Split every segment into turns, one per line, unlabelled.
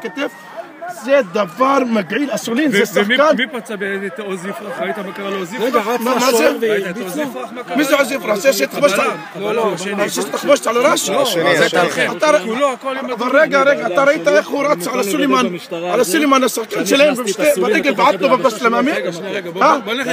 הכתף, זה דבר מגעיל, אסולין זה שחקן.
מי פצע את עוז יפרח? ראית מה קרה לעוז יפרח?
רגע, רץ לשוער והרביץ לו?
מי זה עוז יפרח? זה שתחבושת על הראש?
זה תלחם.
אבל רגע, אתה ראית איך הוא רץ על הסולימן, השחקן שלהם ברגל בעטנו בפס למאמין?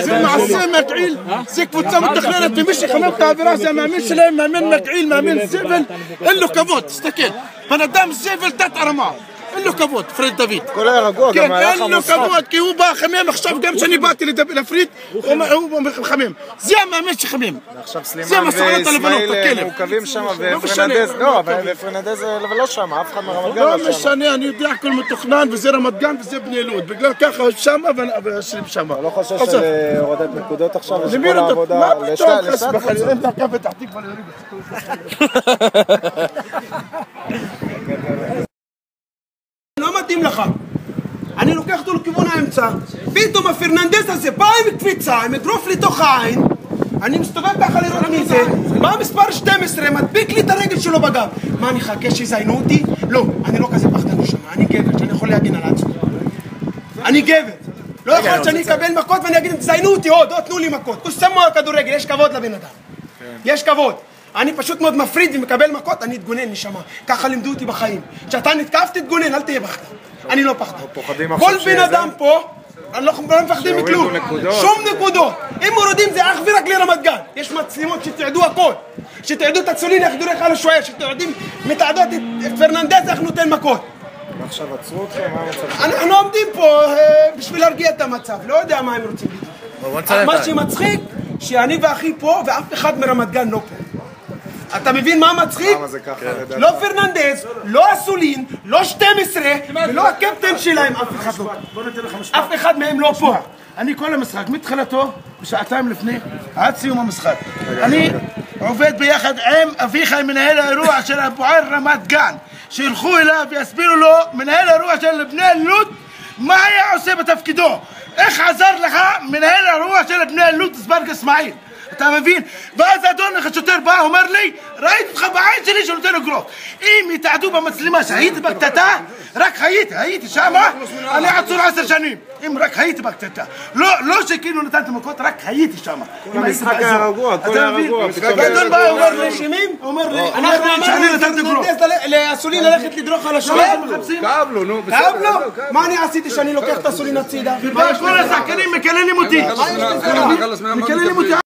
זה מעשה מגעיל, זה קבוצה מתכננת, ומי שחמם את האווירה זה המאמין שלהם, מאמין מגעיל, מאמין זבל, אין לו כבוד, תסתכל, בן אדם זבל תת הרמה. אין לו כבוד, פרד דוד.
כל היה רגוע, גם היה לך
אין לו כבוד, כי הוא בא חמם עכשיו, גם כשאני באתי לפריד, הוא מחמם. זה המאמן שחמם.
עכשיו סלימן ואיסמעיל מורכבים שם, ופרננדז, לא, ופרננדז לא שם, אף אחד מרמת גן לא שם.
לא משנה, אני יודע, הכל מתוכנן, וזה רמת גן וזה בני לוד. בגלל ככה הוא שם, והשלים שם.
אתה לא חושב של הורדת נקודות עכשיו, ושכל העבודה...
מה פתאום חס וחלילה, אין דקה פתח תקווה להוריד את לא מתאים לך. אני לוקח אותו לכיוון האמצע, פתאום הפרננדס הזה בא עם קפיצה, עם אגרוף לתוך העין, אני מסתובב ככה לראות מי זה, בא מספר 12, מדביק לי את הרגל שלו בגב. מה, אני חכה שיזיינו אותי? לא, אני לא כזה פחדן שם, אני גבר שאני יכול להגן על עצמי. אני גבר. לא יכול להיות שאני אקבל מכות ואני אגיד, תזיינו אותי עוד, תנו לי מכות. תשמו על כדורגל, יש כבוד לבן אדם. יש כבוד. אני פשוט מאוד מפריד ומקבל מכות, אני אתגונן, נשמה. ככה לימדו אותי בחיים. כשאתה נתקף, תתגונן, אל תהיה פחדן. אני לא פחדן. כל בן אדם פה, לא מפחדים מכלום. שום נקודות. אם מורידים זה אך ורק לרמת גן. יש מצלמות שתעדו הכל. שתעדו את הצולין, איך דורך על השוער. מתעדות את פרננדז, איך נותן מכות.
ועכשיו עצרו אתכם, מה המצב?
אנחנו עומדים פה בשביל להרגיע את המצב. לא יודע מה הם רוצים בדיוק. מה שמצחיק, שאני ואחי פה, ואף אחד מרמת גן לא פה. אתה מבין מה מצחיק? לא פרננדז, לא אסולין, לא 12 ולא הקפטן שלהם, אף אחד לא. אף אחד מהם לא פה. אני כל המשחק, מתחילתו, בשעתיים לפני, עד סיום המשחק. אני עובד ביחד עם אביחי, מנהל האירוע של הפועל רמת גן, שילכו אליו ויסבירו לו, מנהל האירוע של בני לוד, מה היה עושה בתפקידו? איך עזר לך מנהל האירוע של בני לוד, סברגה אסמעיל? אתה מבין? ואז אדון השוטר בא, אומר לי, ראיתי אותך בעין שלי שנותן אגרוף. אם יתעדו במצלמה שהייתי בקטטה, רק הייתי שמה, אני עצור 10 שנים. אם רק הייתי בקטטה. לא שכאילו נתנתי מכות, רק הייתי שמה.
המשחק היה רגוע, הכל היה רגוע.
אדון בא, אומר לי, אומר לי, אנחנו אמרנו לאסולין ללכת לדרוך על השוער.
כאב לו, נו.
כאב לו? מה אני עשיתי שאני לוקח את אסולין הצידה?
כל השחקנים מקללים אותי.
מקללים אותי.